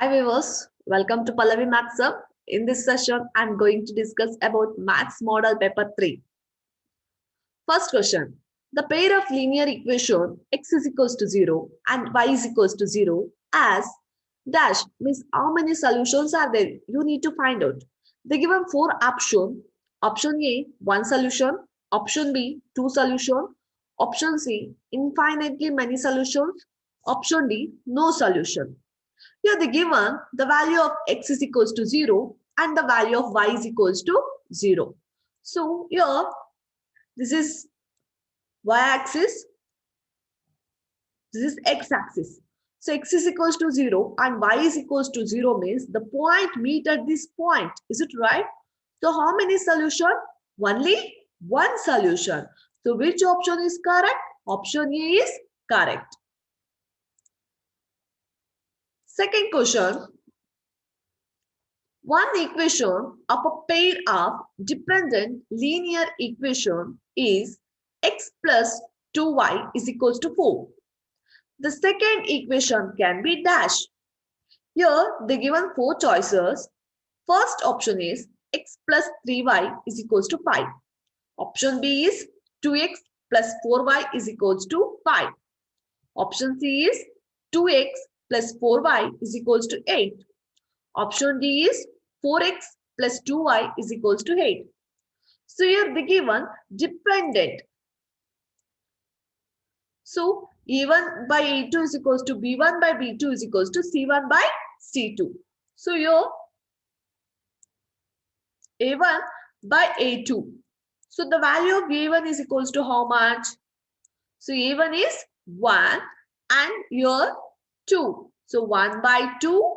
Hi viewers, welcome to Pallavi Maths Hub. In this session, I'm going to discuss about Maths Model Paper 3. First question. The pair of linear equation x is equals to 0 and y is equals to 0 as dash means how many solutions are there? You need to find out. They given four options. Option A, one solution. Option B, two solutions. Option C, infinitely many solutions. Option D, no solution. Here they given the value of x is equals to 0 and the value of y is equals to 0. So here this is y-axis, this is x-axis. So x is equals to 0 and y is equals to 0 means the point meet at this point. Is it right? So how many solution? Only one solution. So which option is correct? Option A is correct. Second question. One equation of a pair of dependent linear equation is x plus 2y is equals to 4. The second equation can be dash. Here they given four choices. First option is x plus 3y is equals to 5. Option B is 2x plus 4y is equals to 5. Option C is 2x plus 4y is equals to 8. Option D is 4x plus 2y is equals to 8. So here the given dependent. So E1 by E2 is equals to B1 by B2 is equals to C1 by C2. So here A1 by A2. So the value of A1 is equals to how much? So A1 is 1 and here 2. So 1 by 2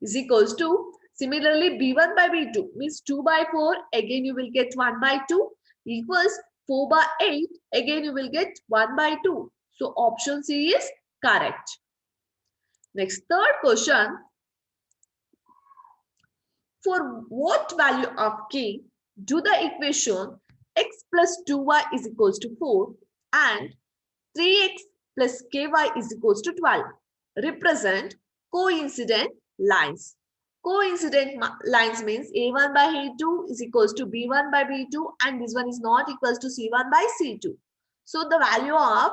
is equals to, similarly B1 by B2 means 2 by 4, again you will get 1 by 2 equals 4 by 8, again you will get 1 by 2. So option C is correct. Next, third question. For what value of k do the equation x plus 2y is equals to 4 and 3x plus ky is equals to 12 represent coincident lines? Coincident lines means A1 by A2 is equals to B1 by B2 and this one is not equals to C1 by C2. So the value of,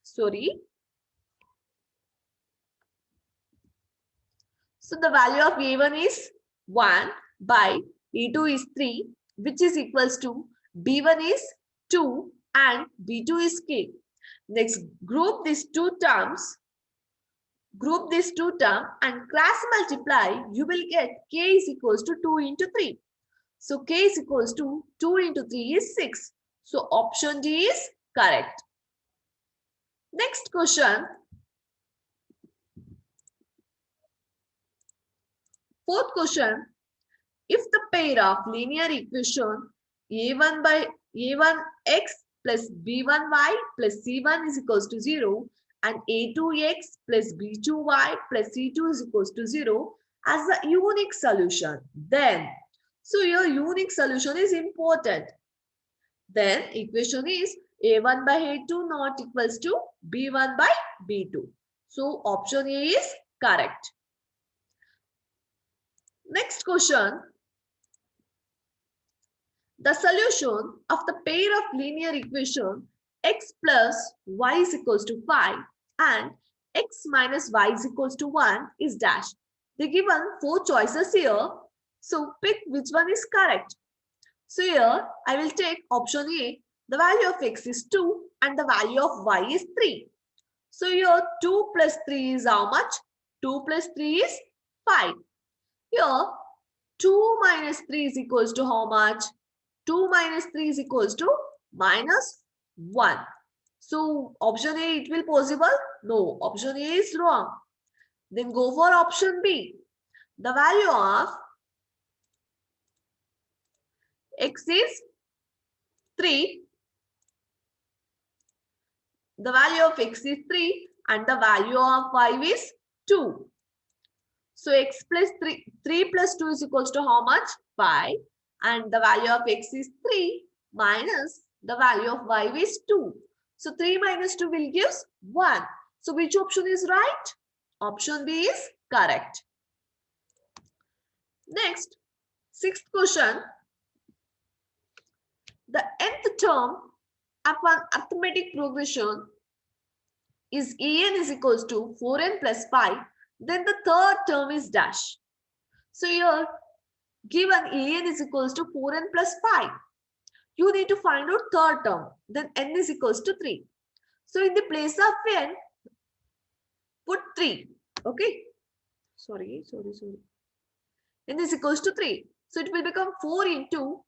so the value of A1 is 1 by A2 is 3 which is equals to B1 is 2 and B2 is k. Next, group these two terms and cross multiply, you will get k is equals to 2 into 3. So k is equals to 2 into 3 is 6. So option D is correct. Next question. Fourth question. If the pair of linear equation a1 by a1x plus b1y plus c1 is equals to 0 and a2x plus b2y plus c2 is equals to 0 as a unique solution, then, so your unique solution is important. Then equation is a1 by a2 not equals to b1 by b2. So option A is correct. Next question. The solution of the pair of linear equation x plus y is equals to 5 and x minus y is equals to 1 is dash. They given four choices here. So pick which one is correct. So here I will take option A. The value of x is 2 and the value of y is 3. So here 2 plus 3 is how much? 2 plus 3 is 5. Here 2 minus 3 is equals to how much? 2 minus 3 is equals to minus 1. So option A, it will possible? No, option A is wrong. Then go for option B. The value of x is 3. The value of x is 3 and the value of y is 2. So x plus 3 plus 2 is equals to how much? 5. And the value of x is 3 minus the value of y is 2. So 3 minus 2 will give 1. So which option is right? Option B is correct. Next, sixth question. The nth term of an arithmetic progression is en is equals to 4n plus 5. Then the third term is dash. So here, given en is equals to 4n plus 5. You need to find out third term. Then n is equals to 3. So in the place of n, put 3. Okay. Sorry. N is equals to 3. So it will become 4 into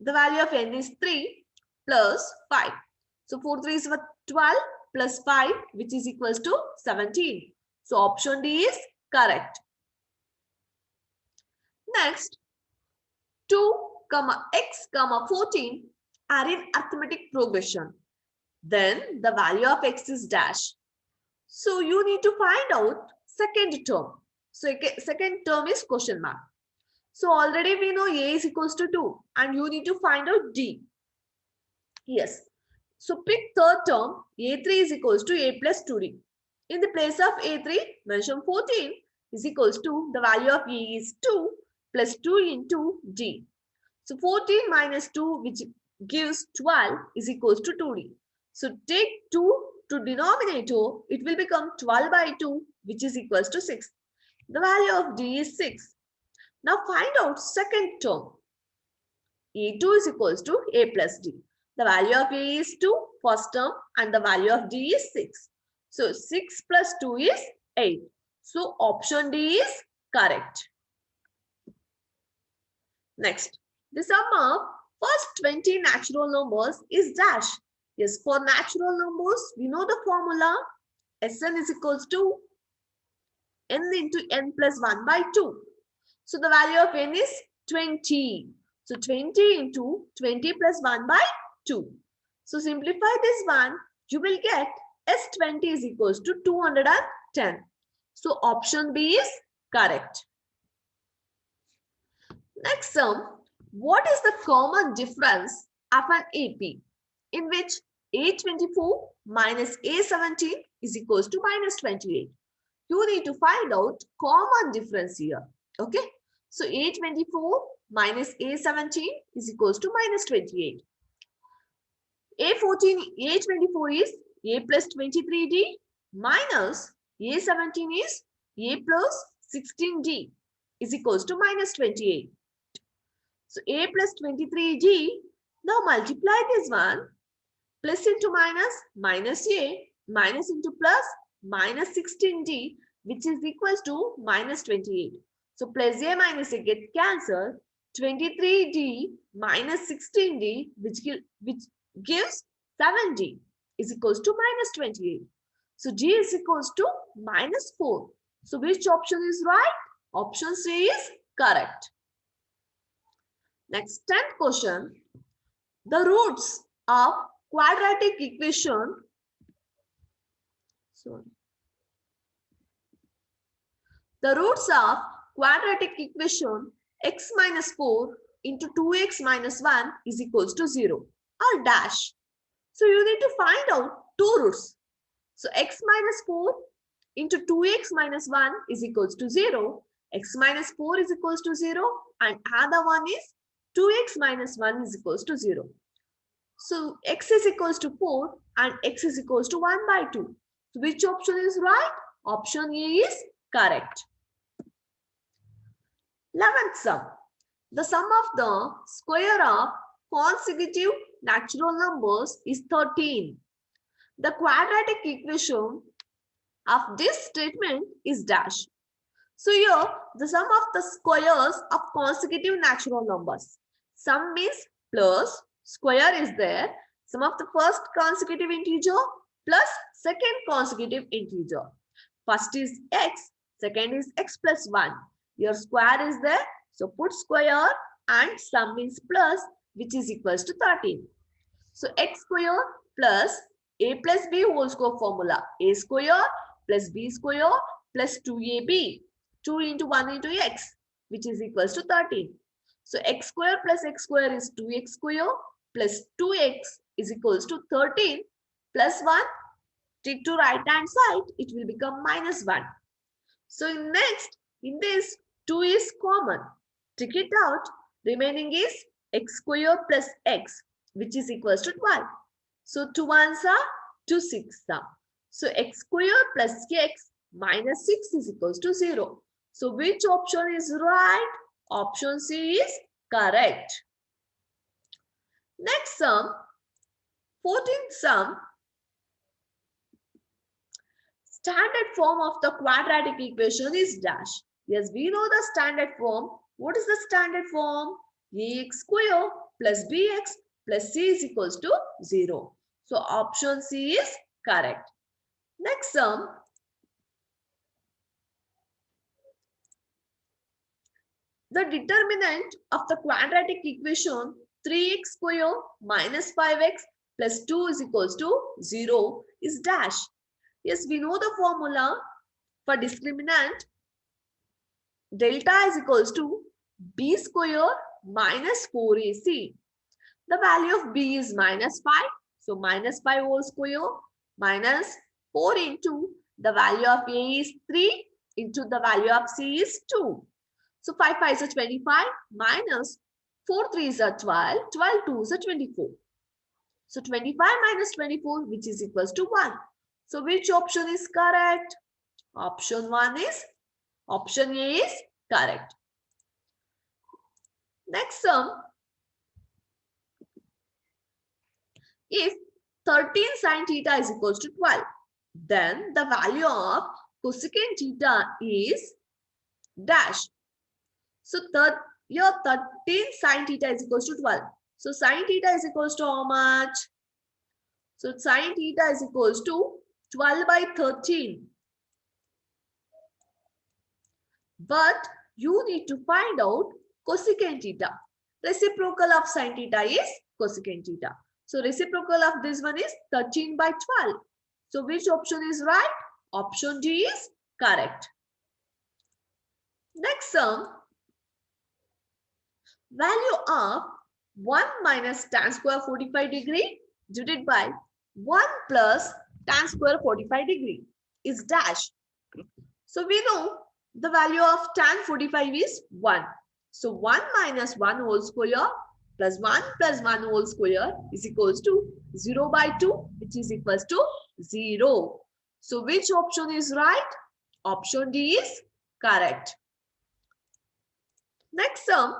the value of n is 3 plus 5. So 4 3 is 12 plus 5, which is equals to 17. So option D is correct. Next, 2, x, 14 are in arithmetic progression. Then the value of x is dash. So you need to find out second term. So second term is question mark. So already we know a is equals to 2 and you need to find out d. Yes. So pick third term, a3 is equals to a plus 2d. In the place of a3, mention 14 is equals to the value of a is 2 plus 2 into d. So 14 minus 2, which gives 12, is equals to 2d. So take 2 to denominator, it will become 12 by 2, which is equals to 6. The value of d is 6. Now find out second term. a2 is equals to a plus d. The value of a is 2, first term, and the value of d is 6. So 6 plus 2 is 8. So option D is correct. Next, the sum of first 20 natural numbers is dash. Yes, for natural numbers, we know the formula. Sn is equals to n into n plus 1 by 2. So the value of n is 20. So 20 into 20 plus 1 by 2. So simplify this one, you will get S20 is equals to 210. So option B is correct. Next sum, what is the common difference of an AP in which A24 minus A17 is equals to minus 28? You need to find out common difference here. Okay. So A24 minus A17 is equals to minus 28. A24 is A plus 23D minus A17 is A plus 16D is equals to minus 28. So A plus 23D, now multiply this one, plus into minus, minus A, minus into plus, minus 16D, which is equals to minus 28. So plus A minus A get cancelled, 23D minus 16D, which gives 7D is equals to minus 28. So D is equals to minus 4. So which option is right? Option C is correct. Next, 10th question. The roots of quadratic equation. The roots of quadratic equation x minus 4 into 2x minus 1 is equals to 0 or dash. So you need to find out two roots. So x minus 4 into 2x minus 1 is equals to 0. X minus 4 is equals to 0 and other one is 2x minus 1 is equals to 0. So x is equals to 4 and x is equals to 1 by 2. So which option is right? Option A is correct. 11th sum. The sum of the square of consecutive natural numbers is 13. The quadratic equation of this statement is dash. So here, the sum of the squares of consecutive natural numbers. Sum means plus, square is there. Sum of the first consecutive integer plus second consecutive integer. First is x, second is x plus 1. Your square is there. So put square and sum means plus, which is equals to 13. So x square plus a plus b whole square formula. A square plus b square plus 2ab. 2 into 1 into x, which is equals to 13. So x square plus x square is 2x square plus 2x is equals to 13 plus 1. Take to right hand side, it will become minus 1. So in this 2 is common. Take it out. Remaining is x square plus x, which is equals to 12. So 2 ones are 2 6 are. So x square plus x minus 6 is equals to 0. So which option is right? Option C is correct. Next sum, 14th sum. Standard form of the quadratic equation is dash. Yes, we know the standard form. What is the standard form? Ax square plus bx plus c is equals to 0. So option C is correct. Next sum. The determinant of the quadratic equation 3x square minus 5x plus 2 is equals to 0 is dash. Yes, we know the formula for discriminant. Delta is equals to b square minus 4ac. The value of b is minus 5. So minus 5 whole square minus 4 into the value of a is 3 into the value of c is 2. So 5 5 is 25 minus 4 3 is 12. 12 2 is 24. So 25 minus 24, which is equals to 1. So which option is correct? Option A is correct. Next sum. If 13 sine theta is equals to 12, then the value of cosecant theta is dash. So your 13 sine theta is equals to 12. So sine theta is equals to how much? So sine theta is equals to 12 by 13. But you need to find out cosecant theta. Reciprocal of sine theta is cosecant theta. So reciprocal of this one is 13 by 12. So which option is right? Option D is correct. Next sum. Value of 1 minus tan square 45 degree divided by 1 plus tan square 45 degree is dash. So we know the value of tan 45 is 1. So 1 minus 1 whole square plus 1 whole square is equals to 0 by 2, which is equals to 0. So which option is right? Option D is correct. Next sum.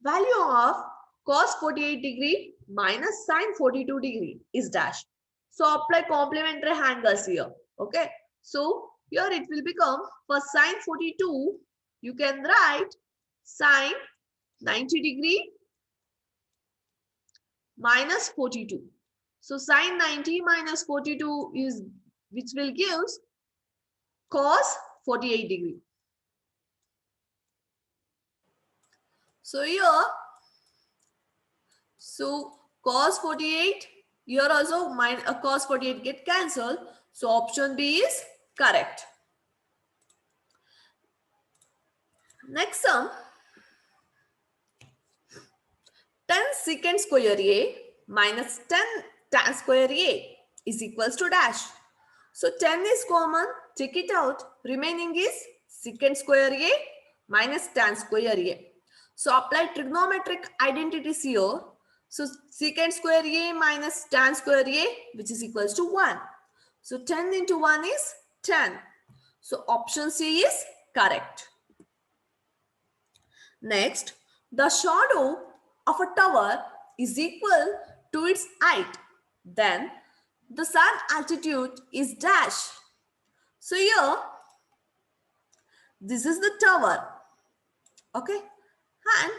Value of cos 48 degree minus sin 42 degree is dash. So apply complementary angles here. Okay. So here it will become for sin 42, you can write sin 90 degree minus 42. So sin 90 minus 42 is which will give cos 48 degree. So here, so cos 48, here also cos 48 get cancelled. So option B is correct. Next sum. 10 secant square A minus 10 tan square A is equals to dash. So 10 is common, take it out. Remaining is secant square A minus tan square A. So apply trigonometric identities here. So secant square A minus tan square A, which is equals to 1. So 10 into 1 is 10. So option C is correct. Next, the shadow of a tower is equal to its height. Then the sun altitude is dash. So here, this is the tower. Okay. And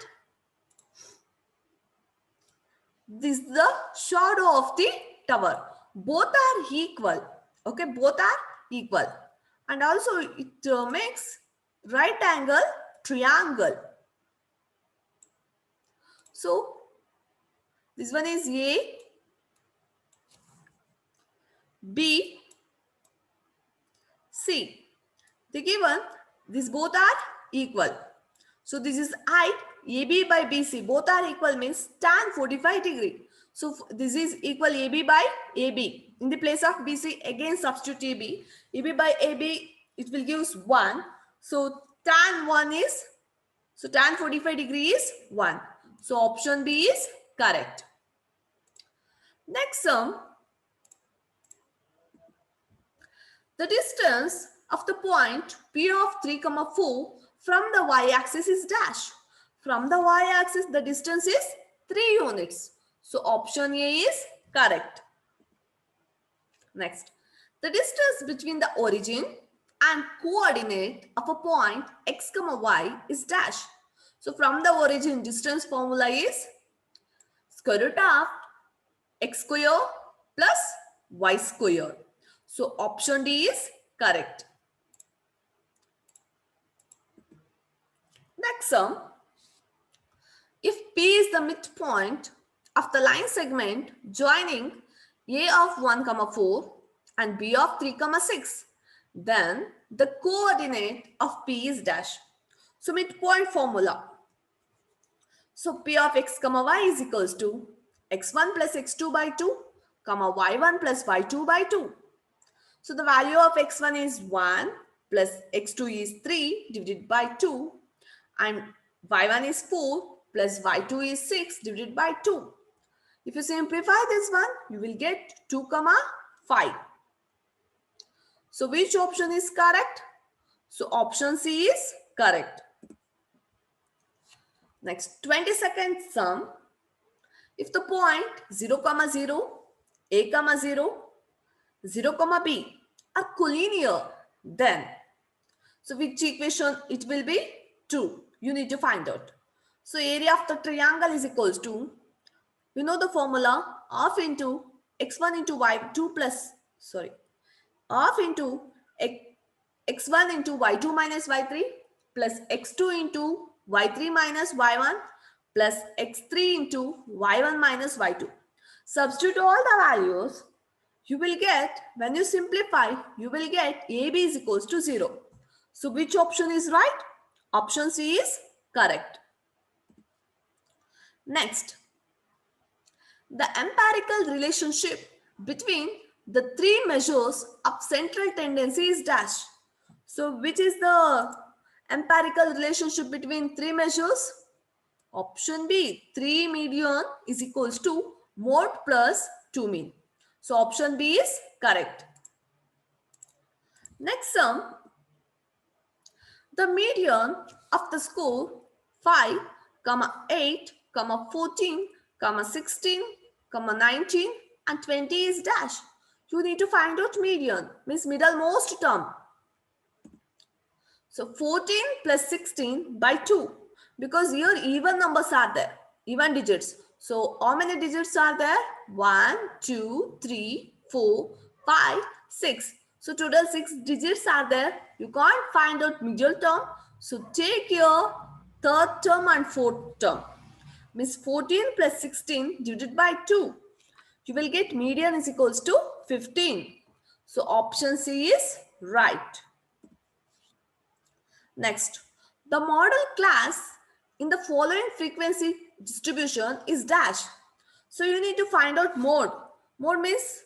this is the shadow of the tower. Both are equal. Okay. Both are equal. And also it makes right angle triangle. So this one is A, B, C. The given, these both are equal. So this is height AB by BC. Both are equal means tan 45 degree. So this is equal AB by AB. In the place of BC, again substitute AB. AB by AB, it will give us 1. So tan 1 is, so tan 45 degree is 1. So option B is correct. Next sum, the distance of the point P of 3, 4 from the y-axis is dash. From the y-axis, the distance is 3 units. So option A is correct. Next, the distance between the origin and coordinate of a point x, y is dash. So from the origin, distance formula is square root of x square plus y square. So option D is correct. Next sum, if P is the midpoint of the line segment joining A of 1, 4 and B of 3, 6, then the coordinate of P is dash. So midpoint formula. So P of x, y is equals to x1 plus x2 by 2, y1 plus y2 by 2. So the value of x1 is 1 plus x2 is 3 divided by 2 and y1 is 4 plus y2 is 6 divided by 2. If you simplify this one, you will get 2, 5. So which option is correct? So option C is correct. Next, 22nd sum. If the point 0, 0, A, 0, 0, B are collinear, then, so which equation it will be? 2. You need to find out. So area of the triangle is equals to, you know the formula, half into x1 into y2 plus, half into x1 into y2 minus y3 plus x2 into y3 minus y1 plus x3 into y1 minus y2. Substitute all the values. You will get, when you simplify, you will get AB is equals to 0. So which option is right? Option C is correct. Next, the empirical relationship between the three measures of central tendency is dash. So which is the empirical relationship between three measures? Option B, 3 median is equals to mode plus 2 mean. So option B is correct. Next sum, the median of the score 5, 8, 14, 16, 19 and 20 is dash. You need to find out median, means middlemost term. So 14 plus 16 by 2, because here even numbers are there, even digits. So how many digits are there? 1, 2, 3, 4, 5, 6. So total 6 digits are there. You can't find out middle term. So take your third term and fourth term. Means 14 plus 16 divided by 2. You will get median is equals to 15. So option C is right. Next, the model class in the following frequency distribution is dash. So you need to find out mode. Mode means,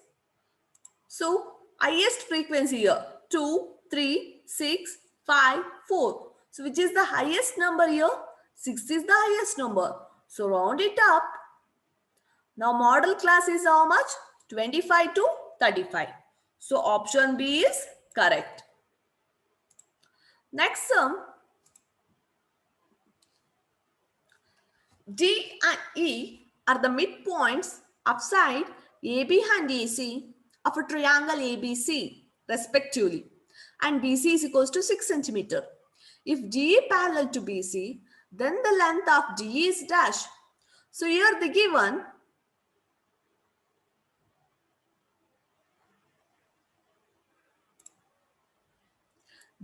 so highest frequency here, 2, 3, 6, 5, 4. So which is the highest number here? 6 is the highest number. So round it up. Now model class is how much? 25 to 35. So option B is correct. Next sum, D and E are the midpoints upside AB and AC of a triangle ABC respectively, and BC is equals to 6 centimeter. If DE parallel to BC, then the length of DE is dash. So here the given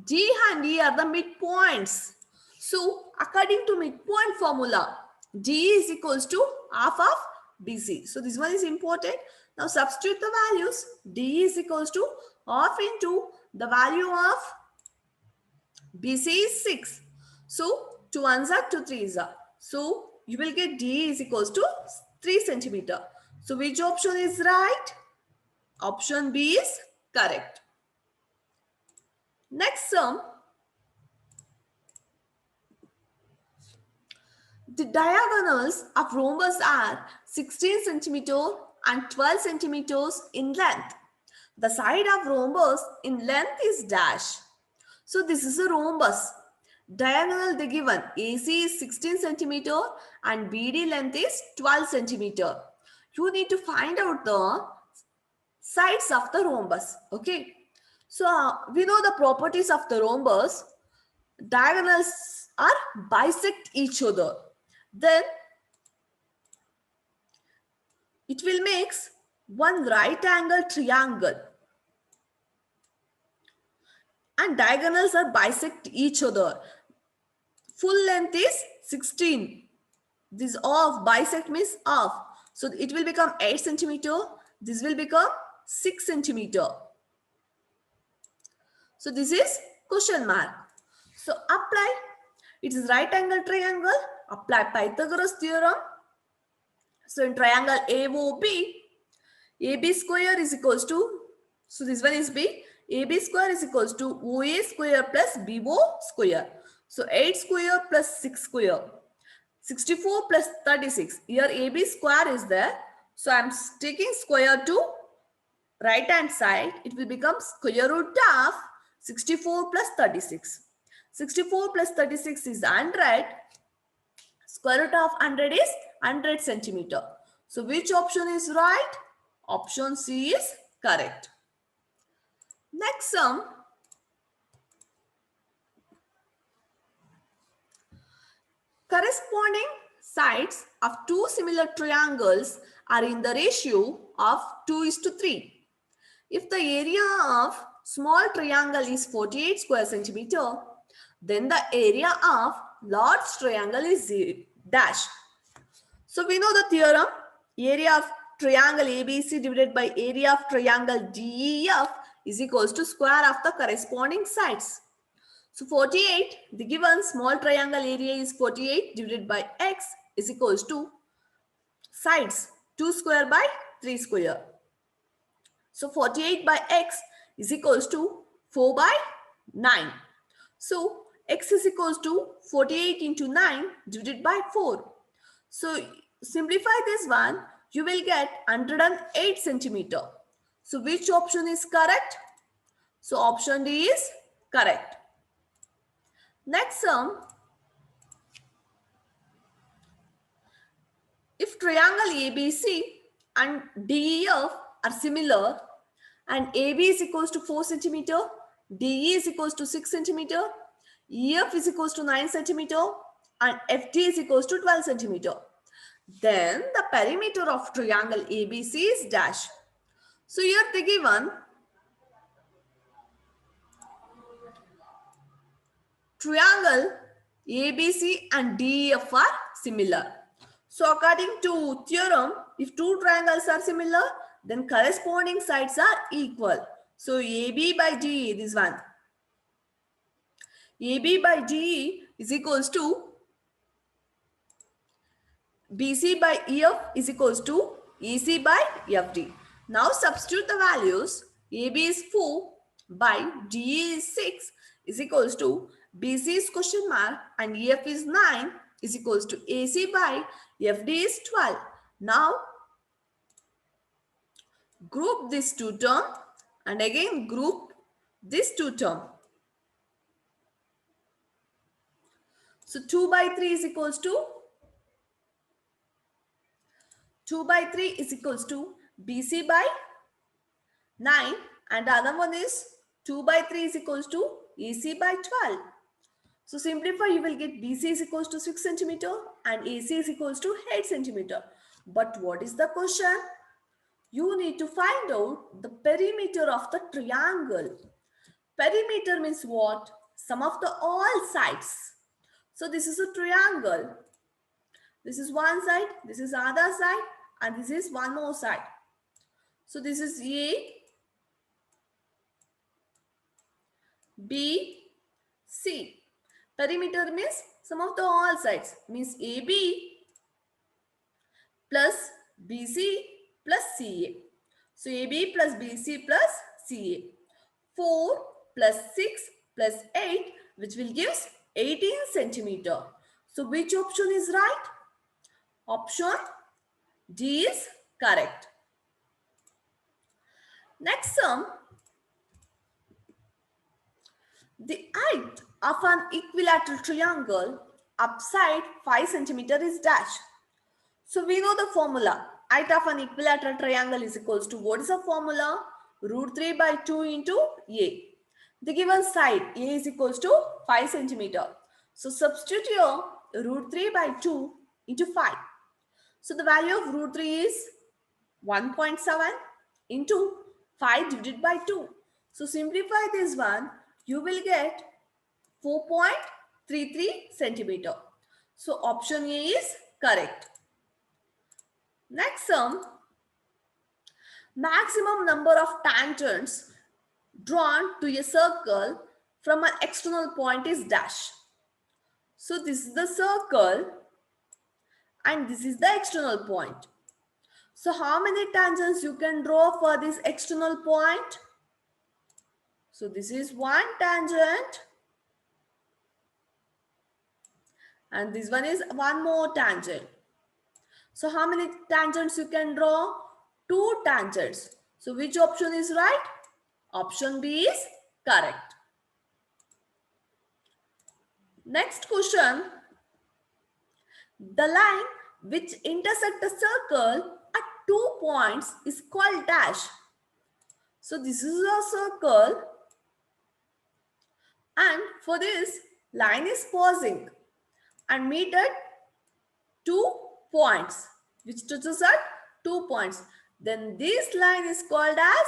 D and E are the midpoints. So according to midpoint formula, D is equals to half of BC. So this one is important. Now substitute the values. D is equals to half into the value of BC is 6. So 2 ones are 2 3s are. So you will get D is equals to 3 centimeter. So which option is right? Option B is correct. Next sum. The diagonals of rhombus are 16 centimeter and 12 centimeters in length. The side of rhombus in length is dash. So this is a rhombus. Diagonal they given AC is 16 centimeter and BD length is 12 centimeter. You need to find out the sides of the rhombus. Okay. So we know the properties of the rhombus. Diagonals are bisect each other. Then it will make one right angle triangle. And diagonals are bisect each other. Full length is 16. This off, bisect means off. So it will become 8 centimeter. This will become 6 centimeter. So this is question mark. So apply. It is right angle triangle. Apply Pythagoras theorem. So in triangle AOB, AB square is equals to, so this one is B. AB square is equals to OA square plus BO square. So 8 square plus 6 square. 64 plus 36. Here AB square is there. So I'm taking square to right hand side. It will become square root of 64 plus 36. 64 plus 36 is 100. Square root of 100 is 100 centimeter. So which option is right? Option C is correct. Next sum. Corresponding sides of two similar triangles are in the ratio of 2:3. If the area of small triangle is 48 square centimeter, then the area of large triangle is dash. So we know the theorem, area of triangle ABC divided by area of triangle DEF is equals to square of the corresponding sides. So 48, the given small triangle area is 48 divided by x is equals to sides 2 square by 3 square. So 48 by x is equals to 4 by 9. So x is equals to 48 into 9 divided by 4. So simplify this one, you will get 108 centimeter. So which option is correct? So option D is correct. Next sum. If triangle ABC and DEF are similar and AB is equals to 4 centimeter, DE is equals to 6 centimeter, EF is equals to 9 centimeter and FD is equals to 12 centimeter, then the perimeter of triangle ABC is dash. So here they given triangle ABC and DEF are similar. So according to theorem, if two triangles are similar, then corresponding sides are equal. So AB by DE, this one. AB by DE is equals to BC by EF is equals to EC by FD. Now substitute the values. AB is 4 by DE is 6 is equals to BC is question mark and EF is 9 is equals to AC by FD is 12. Now group these two terms and again group these two terms. So 2 by 3 is equals to 2 by 3 is equals to BC by 9 and the other one is 2 by 3 is equals to AC by 12. So simplify, you will get BC is equals to 6 centimeter and AC is equals to 8 centimeter. But what is the question? You need to find out the perimeter of the triangle. Perimeter means what? Sum of the all sides. So this is a triangle. This is one side, this is other side, and this is one more side. So this is A, B, C. Perimeter means sum of the all sides, means AB plus BC plus CA. So AB plus BC plus CA. 4 plus 6 plus 8, which will give 18 centimeter. So which option is right? Option D is correct. Next sum, the height of an equilateral triangle upside 5 centimeter is dash. So we know the formula. Height of an equilateral triangle is equals to, what is the formula? Root 3 by 2 into A. The given side A is equals to 5 centimeter. So substitute here root 3 by 2 into 5. So the value of root 3 is 1.7 into 5 divided by 2. So simplify this one, you will get 4.33 centimeter. So option A is correct. Next sum, maximum number of tangents drawn to a circle from an external point is dash. So this is the circle and this is the external point. So how many tangents you can draw for this external point? So this is one tangent and this one is one more tangent. So how many tangents you can draw? Two tangents. So which option is right? Option B is correct. Next question. The line which intersect the circle at 2 points is called dash. So this is a circle and for this line is pausing and meet at 2 points which touches at 2 points. Then this line is called as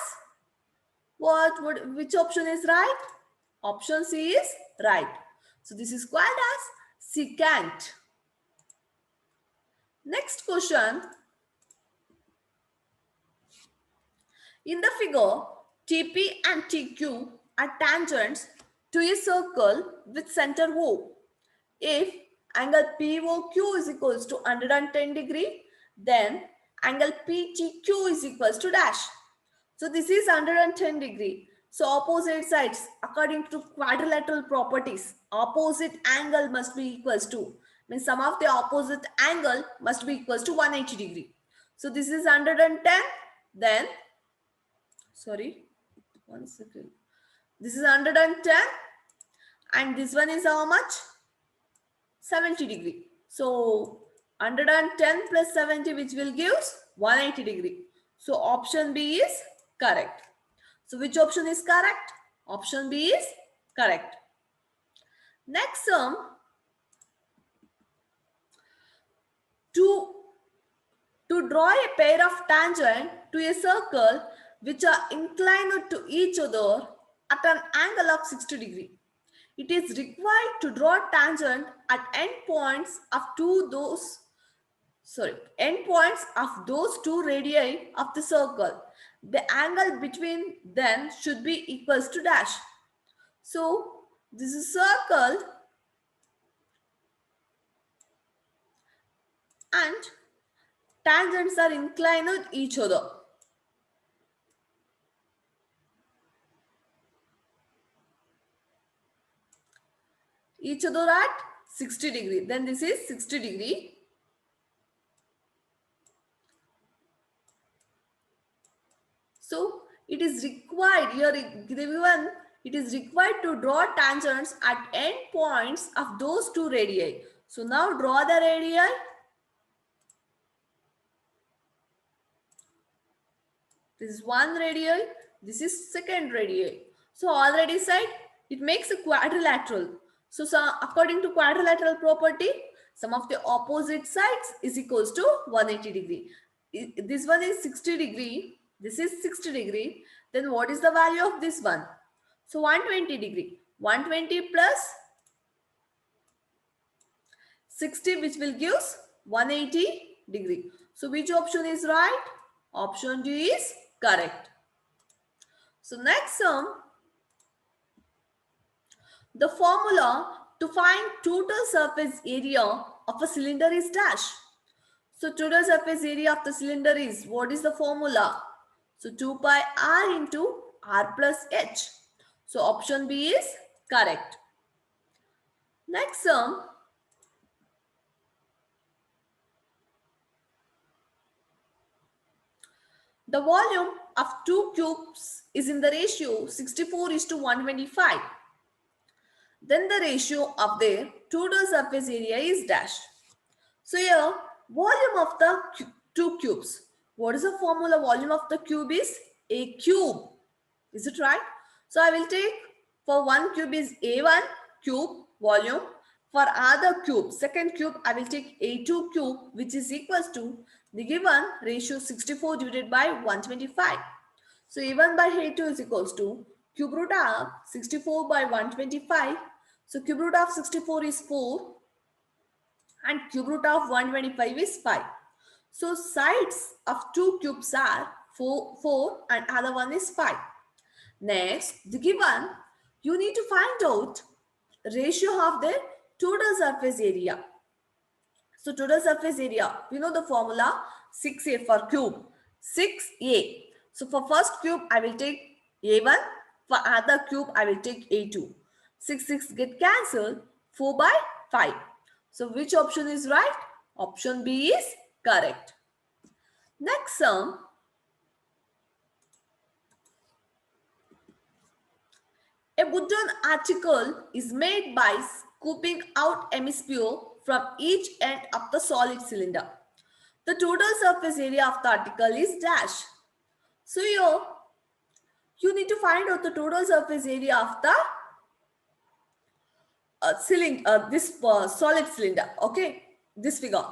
what? Which option is right? Option C is right. So this is called as secant. Next question. In the figure, TP and TQ are tangents to a circle with center O. If angle POQ is equals to 110 degree, then angle PTQ is equals to dash. So this is 110 degree. So opposite sides, according to quadrilateral properties, opposite angle must be equals to, means sum of the opposite angle must be equals to 180 degree. So this is 110, then, sorry, 1 second. This is 110 and this one is how much? 70 degree. So 110 plus 70 which will give 180 degree. So option B is correct. So which option is correct? Option B is correct. Next sum, to draw a pair of tangent to a circle which are inclined to each other at an angle of 60 degree. It is required to draw tangent at endpoints of those two radii of the circle. The angle between them should be equals to dash. So this is circle and tangents are inclined each other. Each other at 60 degree. Then this is 60 degree. So it is required here given it is required to draw tangents at end points of those two radii. So now draw the radii. This is one radii. This is second radii. So already said it makes a quadrilateral. So according to quadrilateral property, sum of the opposite sides is equals to 180 degree. This one is 60 degree. This is 60 degree. Then what is the value of this one? So 120 degree. 120 plus 60 which will give 180 degree. So which option is right? Option D is correct. So next sum, the formula to find total surface area of a cylinder is dash. So total surface area of the cylinder is, what is the formula? So 2 pi r into r plus h. So option B is correct. Next sum. The volume of two cubes is in the ratio 64 is to 125. Then the ratio of their total surface area is dash. So here, volume of the two cubes. What is the formula? Volume of the cube is a cube. Is it right? So I will take, for one cube is A1 cube volume. For other cube, second cube, I will take A2 cube, which is equals to the given ratio 64 divided by 125. So A1 by A2 is equals to cube root of 64 by 125. So cube root of 64 is 4 and cube root of 125 is 5. So sides of two cubes are 4 and other one is 5. Next, the given, you need to find out ratio of the total surface area. So total surface area, we know the formula 6a for cube, 6a. So for first cube, I will take a1. For other cube, I will take a2. 6 get cancelled, 4 by 5. So which option is right? Option B is correct. Next sum. A wooden article is made by scooping out hemisphere from each end of the solid cylinder. The total surface area of the article is dash. So here, you need to find out the total surface area of the solid cylinder. Okay, this figure.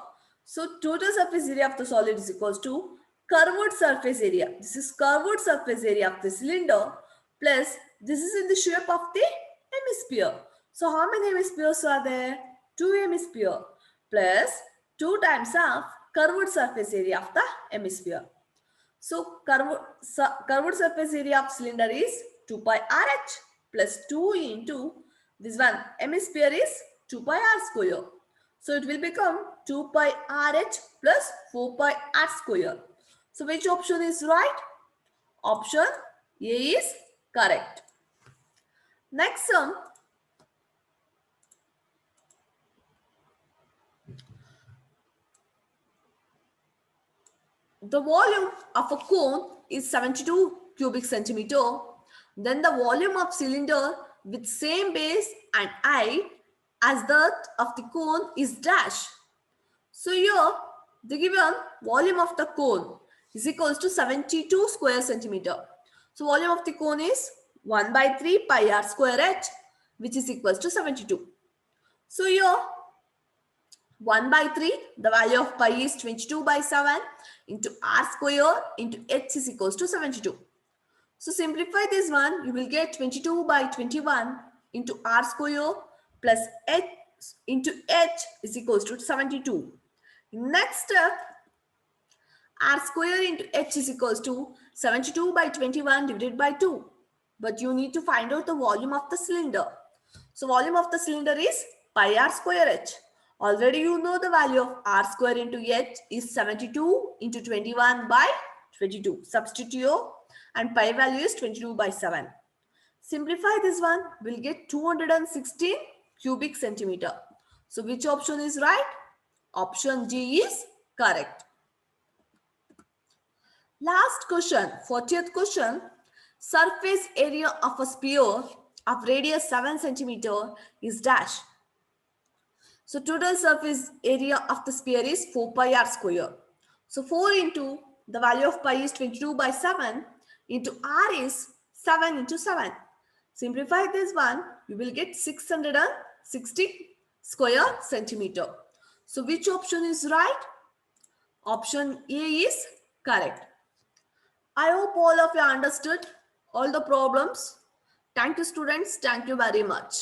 So total surface area of the solid is equals to curved surface area. This is curved surface area of the cylinder plus this is in the shape of the hemisphere. So how many hemispheres are there? 2 hemisphere plus 2 times of curved surface area of the hemisphere. So curved surface area of cylinder is 2 pi RH plus 2 into this one hemisphere is 2 pi r square. So it will become 2 pi RH plus 4 pi r square. So which option is right? Option A is correct. Next sum. The volume of a cone is 72 cubic centimeter. Then the volume of cylinder with same base and height as that of the cone is dash. So here the given volume of the cone is equals to 72 square centimeter. So volume of the cone is 1 by 3 pi r square h, which is equals to 72. So here 1 by 3, the value of pi is 22 by 7 into r square into h is equals to 72. So simplify this one, you will get 22 by 21 into r square plus h into h is equals to 72. Next step, r square into h is equals to 72 by 21 divided by 2. But you need to find out the volume of the cylinder. So volume of the cylinder is pi r square h. Already you know the value of r square into h is 72 into 21 by 22. Substitute and pi value is 22 by 7. Simplify this one, we'll get 216 cubic centimeter. So which option is right? Option D is correct. Last question, 40th question. Surface area of a sphere of radius 7 centimeter is dash. So total surface area of the sphere is 4 pi r square. So 4 into the value of pi is 22 by 7 into r is 7 into 7. Simplify this one, you will get 660 square centimeter. So which option is right? Option A is correct. I hope all of you understood all the problems. Thank you, students. Thank you very much.